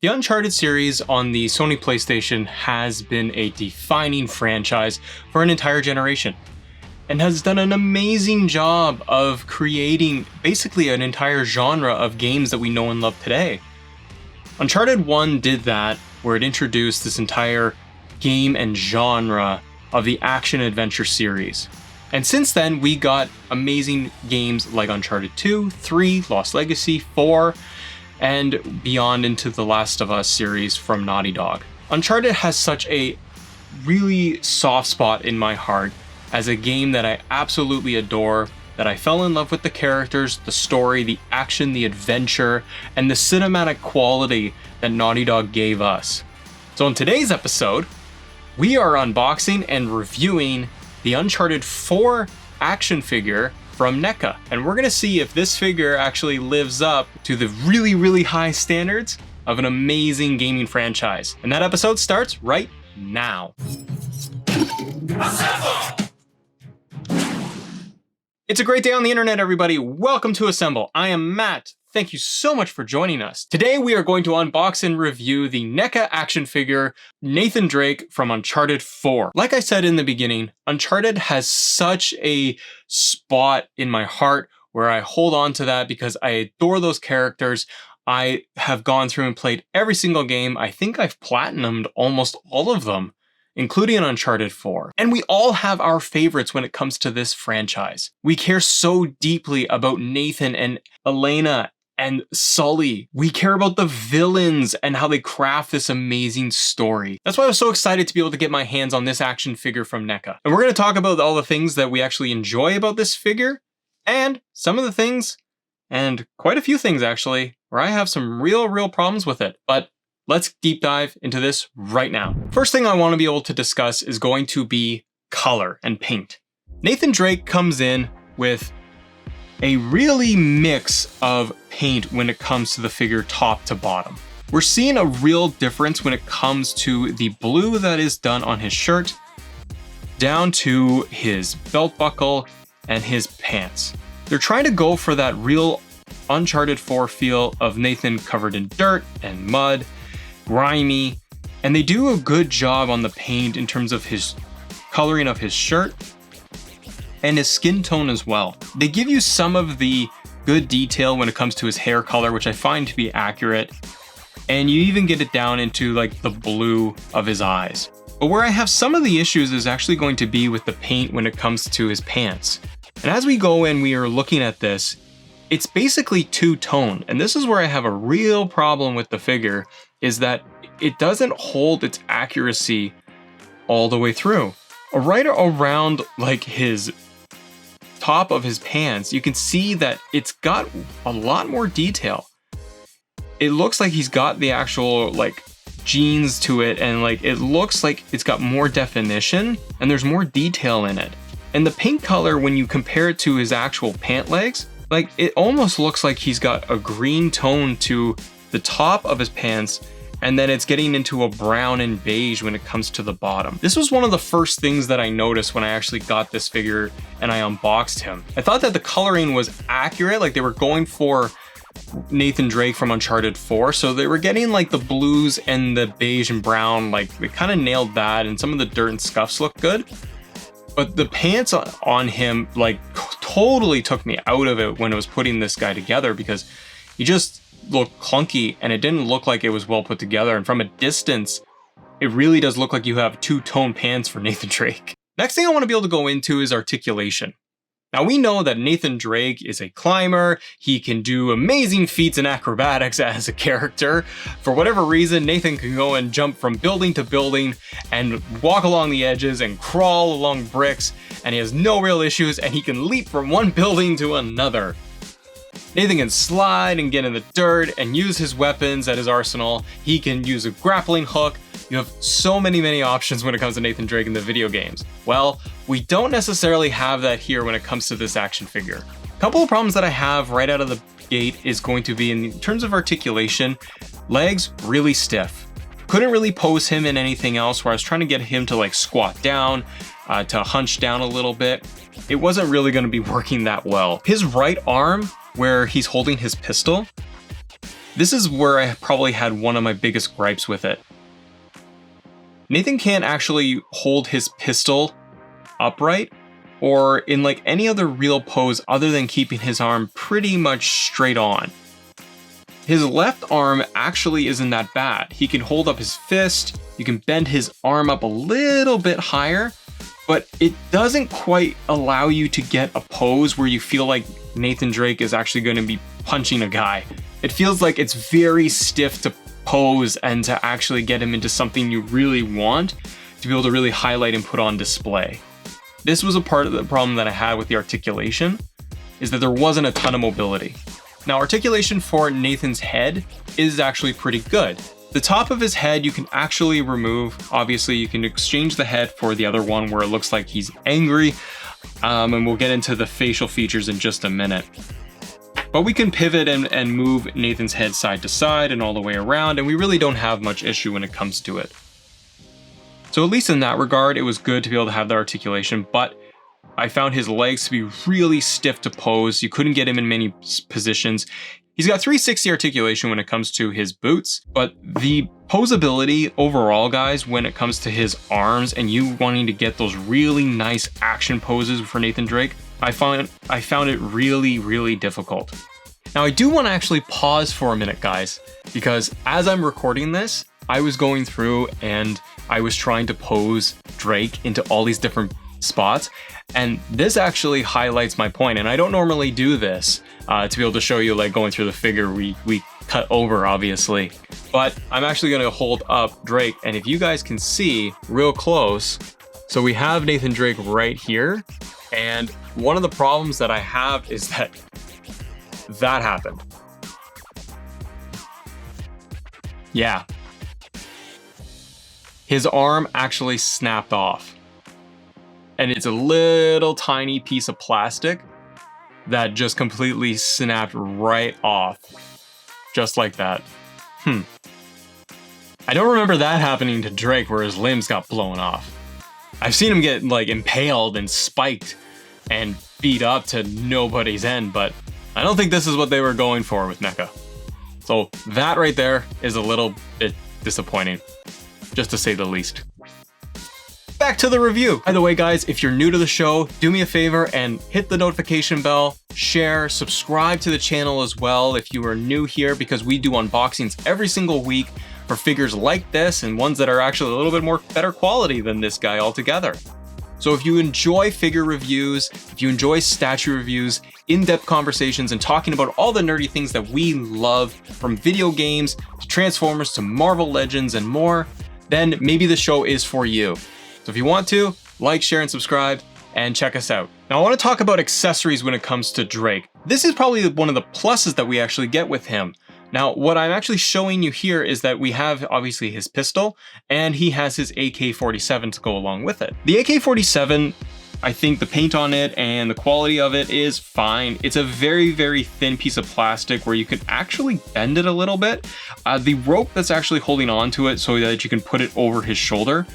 The Uncharted series on the Sony PlayStation has been a defining franchise for an entire generation and has done an amazing job of creating basically an entire genre of games that we know and love today. Uncharted 1 did that, where it introduced this entire game and genre of the action-adventure series. And since then, we got amazing games like Uncharted 2, 3, Lost Legacy, 4, and beyond into the Last of Us series from Naughty Dog. Uncharted has such a really soft spot in my heart as a game that I absolutely adore, that I fell in love with the characters, the story, the action, the adventure, and the cinematic quality that Naughty Dog gave us. So in today's episode, we are unboxing and reviewing the Uncharted 4 action figure from Neca, and we're gonna see if this figure actually lives up to the really high standards of an amazing gaming franchise. And that episode starts right now. Assemble! It's a great day on the internet, everybody. Welcome to Assemble. I am Matt. Thank you so much for joining us. Today we are going to unbox and review the Neca action figure, Nathan Drake from Uncharted 4. Like I said in the beginning, Uncharted has such a spot in my heart where I hold on to that because I adore those characters. I have gone through and played every single game. I think I've platinumed almost all of them, including Uncharted 4. And we all have our favorites when it comes to this franchise. We care so deeply about Nathan and Elena and Sully. We care about the villains and how they craft this amazing story. That's why I was so excited to be able to get my hands on this action figure from Neca. And we're going to talk about all the things that we actually enjoy about this figure, and some of the things, and quite a few things actually, where I have some real problems with it. But let's deep dive into this right now. First thing I want to be able to discuss is going to be color and paint. Nathan Drake comes in with a really mix of paint when it comes to the figure top to bottom. We're seeing a real difference when it comes to the blue that is done on his shirt, down to his belt buckle and his pants. They're trying to go for that real Uncharted 4 feel of Nathan covered in dirt and mud, grimy, and they do a good job on the paint in terms of his coloring of his shirt and his skin tone as well. They give you some of the good detail when it comes to his hair color, which I find to be accurate, and you even get it down into like the blue of his eyes. But where I have some of the issues is actually going to be with the paint when it comes to his pants. And as we go and we are looking at this, it's basically two-tone, and this is where I have a real problem with the figure, is that it doesn't hold its accuracy all the way through. Right around like his top of his pants, you can see that it's got a lot more detail. It looks like he's got the actual like jeans to it, and like it looks like it's got more definition and there's more detail in it. And the paint color, when you compare it to his actual pant legs, like it almost looks like he's got a green tone to the top of his pants, and then it's getting into a brown and beige when it comes to the bottom. This was one of the first things that I noticed when I actually got this figure and I unboxed him. I thought that the coloring was accurate, like they were going for Nathan Drake from Uncharted 4, so they were getting like the blues and the beige and brown, like they kind of nailed that, and some of the dirt and scuffs look good. But the pants on him like totally took me out of it when I was putting this guy together, because he just looked clunky and it didn't look like it was well put together. And from a distance, it really does look like you have two-tone pants for Nathan Drake. Next thing I want to be able to go into is articulation. Now we know that Nathan Drake is a climber. He can do amazing feats in acrobatics as a character. For whatever reason, Nathan can go and jump from building to building and walk along the edges and crawl along bricks, and he has no real issues, and he can leap from one building to another. Nathan can slide and get in the dirt and use his weapons at his arsenal. He can use a grappling hook. You have so many options when it comes to Nathan Drake in the video games. Well, we don't necessarily have that here when it comes to this action figure. A couple of problems that I have right out of the gate is going to be in terms of articulation. Legs really stiff. Couldn't really pose him in anything else where I was trying to get him to like squat down, to hunch down a little bit. It wasn't really going to be working that well. His right arm, where he's holding his pistol, This is where I probably had one of my biggest gripes with it. Nathan can't actually hold his pistol upright or in like any other real pose other than keeping his arm pretty much straight on. His left arm actually isn't that bad. He can hold up his fist, you can bend his arm up a little bit higher, but it doesn't quite allow you to get a pose where you feel like Nathan Drake is actually going to be punching a guy. It feels like it's very stiff to pose and to actually get him into something you really want to be able to really highlight and put on display. This was a part of the problem that I had with the articulation, is that there wasn't a ton of mobility. Now, articulation for Nathan's head is actually pretty good. The top of his head you can actually remove. Obviously, you can exchange the head for the other one where it looks like he's angry, and we'll get into the facial features in just a minute. But we can pivot and move Nathan's head side to side and all the way around, and we really don't have much issue when it comes to it. So at least in that regard, it was good to be able to have the articulation, but I found his legs to be really stiff to pose. You couldn't get him in many positions. He's got 360 articulation when it comes to his boots, but the posability overall, guys, when it comes to his arms and you wanting to get those really nice action poses for Nathan Drake, I found it really, really difficult. Now I do want to actually pause for a minute, guys, because as I'm recording this, I was going through and I was trying to pose Drake into all these different spots, and this actually highlights my point. And I don't normally do this to be able to show you like going through the figure we cut over, obviously, but I'm actually going to hold up Drake, and if you guys can see real close, so we have Nathan Drake right here, and one of the problems that I have is that happened. Yeah, his arm actually snapped off. And it's a little tiny piece of plastic that just completely snapped right off. Just like that. I don't remember that happening to Drake where his limbs got blown off. I've seen him get like impaled and spiked and beat up to nobody's end, but I don't think this is what they were going for with Neca. So that right there is a little bit disappointing, just to say the least. Back to the review. By the way, guys, if you're new to the show, do me a favor and hit the notification bell, share, subscribe to the channel as well if you are new here, because we do unboxings every single week for figures like this and ones that are actually a little bit more better quality than this guy altogether. So if you enjoy figure reviews, if you enjoy statue reviews, in-depth conversations, and talking about all the nerdy things that we love, from video games to Transformers to Marvel Legends and more, then maybe the show is for you. So if you want to, like, share, and subscribe, and check us out. Now I want to talk about accessories when it comes to Drake. This is probably one of the pluses that we actually get with him. Now, what I'm actually showing you here is that we have obviously his pistol, and he has his AK-47 to go along with it. The AK-47, I think the paint on it and the quality of it is fine. It's a very, very thin piece of plastic where you can actually bend it a little bit. The rope that's actually holding on to it so that you can put it over his shoulder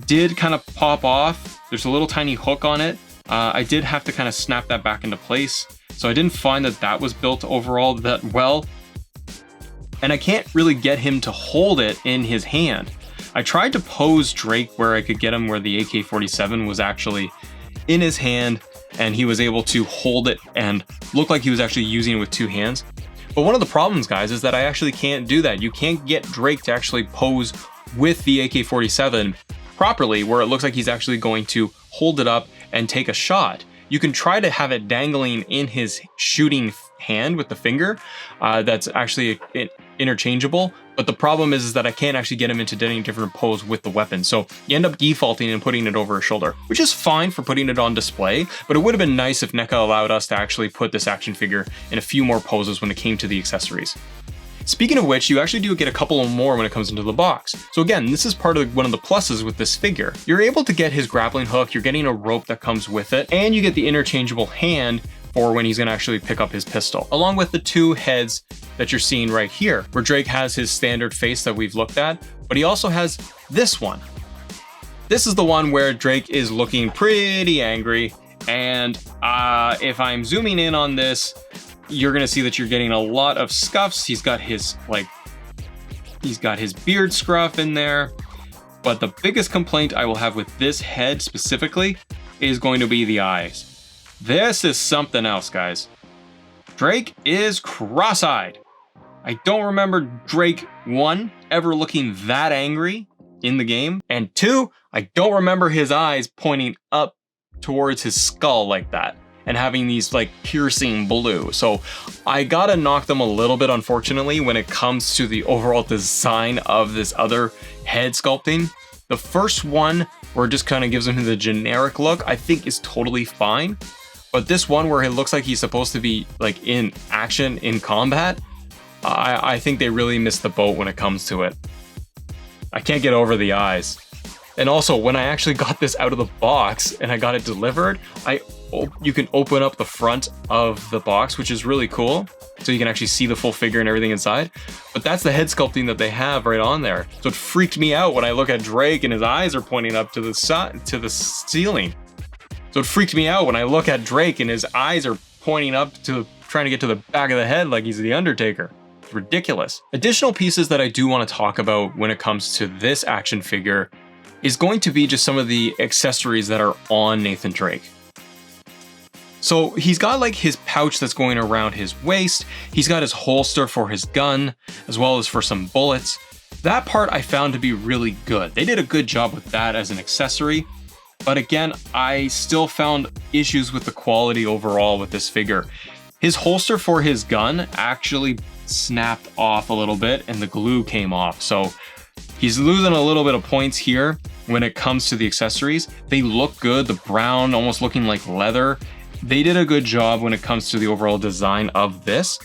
did kind of pop off. There's a little tiny hook on it. I did have to kind of snap that back into place. So I didn't find that was built overall that well. And I can't really get him to hold it in his hand. I tried to pose Drake where I could get him where the AK-47 was actually in his hand and he was able to hold it and look like he was actually using it with two hands. But one of the problems, guys, is that I actually can't do that. You can't get Drake to actually pose with the AK-47 properly where it looks like he's actually going to hold it up and take a shot. You can try to have it dangling in his shooting hand with the finger. That's actually interchangeable, but the problem is that I can't actually get him into any different pose with the weapon. So you end up defaulting and putting it over his shoulder, which is fine for putting it on display, but it would have been nice if Neca allowed us to actually put this action figure in a few more poses when it came to the accessories. Speaking of which, you actually do get a couple more when it comes into the box. So again, this is part of one of the pluses with this figure. You're able to get his grappling hook, you're getting a rope that comes with it, and you get the interchangeable hand for when he's gonna actually pick up his pistol, along with the two heads that you're seeing right here, where Drake has his standard face that we've looked at, but he also has this one. This is the one where Drake is looking pretty angry, and if I'm zooming in on this, you're gonna see that you're getting a lot of scuffs. He's got his beard scruff in there. But the biggest complaint I will have with this head specifically is going to be the eyes. This is something else, guys. Drake is cross-eyed. I don't remember Drake, 1, ever looking that angry in the game, and 2, I don't remember his eyes pointing up towards his skull like that and having these like piercing blue. So I gotta knock them a little bit, unfortunately, when it comes to the overall design of this other head sculpting. The first one, where it just kind of gives him the generic look, I think is totally fine. But this one where it looks like he's supposed to be like in action, in combat, I think they really missed the boat when it comes to it. I can't get over the eyes. And also, when I actually got this out of the box and I got it delivered, you can open up the front of the box, which is really cool. So you can actually see the full figure and everything inside. But that's the head sculpting that they have right on there. So it freaked me out when I look at Drake and his eyes are pointing up to the ceiling. So it freaked me out when I look at Drake and his eyes are pointing up to trying to get to the back of the head like he's the Undertaker. It's ridiculous. Additional pieces that I do want to talk about when it comes to this action figure is going to be just some of the accessories that are on Nathan Drake. So he's got like his pouch that's going around his waist. He's got his holster for his gun, as well as for some bullets. That part I found to be really good. They did a good job with that as an accessory. But again, I still found issues with the quality overall with this figure. His holster for his gun actually snapped off a little bit and the glue came off. So he's losing a little bit of points here when it comes to the accessories. They look good, the brown almost looking like leather. They did a good job when it comes to the overall design of this.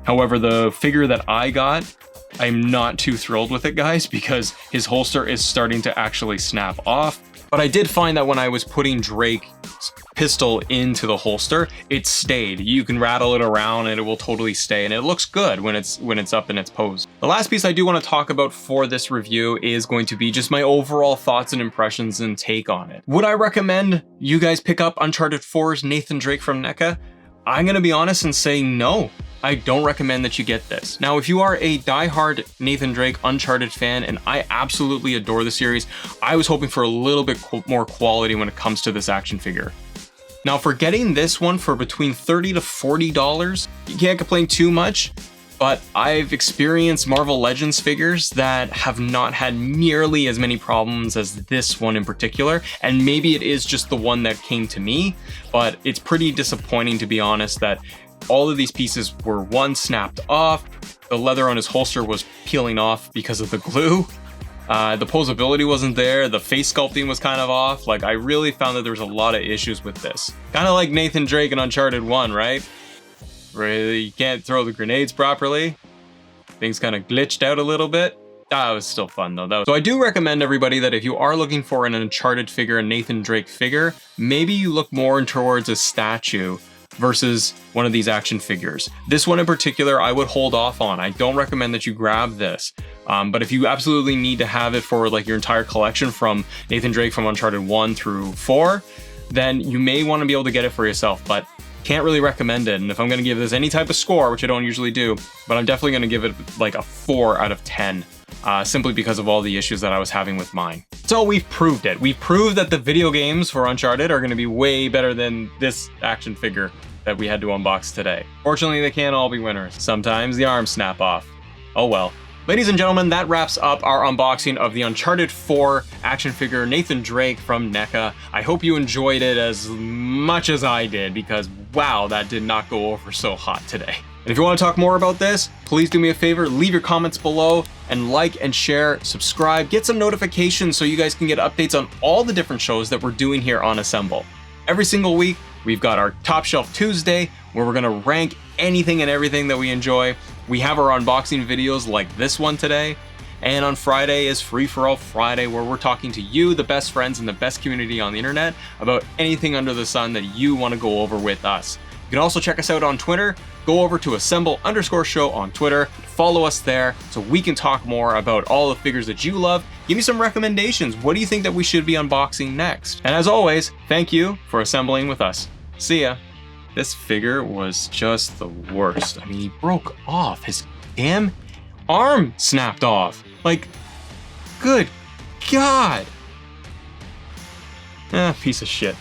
However, the figure that I got, I'm not too thrilled with it, guys, because his holster is starting to actually snap off. But I did find that when I was putting Drake's pistol into the holster, it stayed. You can rattle it around and it will totally stay, and it looks good when it's up in its pose. The last piece I do want to talk about for this review is going to be just my overall thoughts and impressions and take on it. Would I recommend you guys pick up Uncharted 4's Nathan Drake from Neca? I'm gonna be honest and say no. I don't recommend that you get this. Now, if you are a diehard Nathan Drake Uncharted fan, and I absolutely adore the series, I was hoping for a little bit more quality when it comes to this action figure. Now, for getting this one for between $30 to $40, you can't complain too much, but I've experienced Marvel Legends figures that have not had nearly as many problems as this one in particular, and maybe it is just the one that came to me, but it's pretty disappointing, to be honest, that all of these pieces were, one, snapped off, the leather on his holster was peeling off because of the glue, the posability wasn't there, the face sculpting was kind of off. Like, I really found that there was a lot of issues with this. Kind of like Nathan Drake in Uncharted 1, right? Where you can't throw the grenades properly. Things kind of glitched out a little bit. It was still fun though. So I do recommend everybody that if you are looking for an Uncharted figure, a Nathan Drake figure, maybe you look more towards a statue versus one of these action figures. This one in particular, I would hold off on. I don't recommend that you grab this. But if you absolutely need to have it for like your entire collection from Nathan Drake from Uncharted 1 through 4, then you may want to be able to get it for yourself, but can't really recommend it. And if I'm going to give this any type of score, which I don't usually do, but I'm definitely going to give it like a 4 out of 10. Simply because of all the issues that I was having with mine. So we've proved it. We've proved that the video games for Uncharted are going to be way better than this action figure that we had to unbox today. Fortunately, they can't all be winners. Sometimes the arms snap off. Oh well. Ladies and gentlemen, that wraps up our unboxing of the Uncharted 4 action figure Nathan Drake from Neca. I hope you enjoyed it as much as I did, because wow, that did not go over so hot today. And if you want to talk more about this, please do me a favor, leave your comments below and like and share, subscribe, get some notifications so you guys can get updates on all the different shows that we're doing here on Assemble. Every single week, we've got our Top Shelf Tuesday, where we're gonna rank anything and everything that we enjoy. We have our unboxing videos like this one today. And on Friday is Free For All Friday, where we're talking to you, the best friends and the best community on the internet, about anything under the sun that you want to go over with us. You can also check us out on Twitter. Go over to assemble_show on Twitter, follow us there so we can talk more about all the figures that you love. Give me some recommendations. What do you think that we should be unboxing next? And as always, thank you for assembling with us. See ya. This figure was just the worst. I mean, he broke off. His damn arm snapped off. Like, good God. Piece of shit.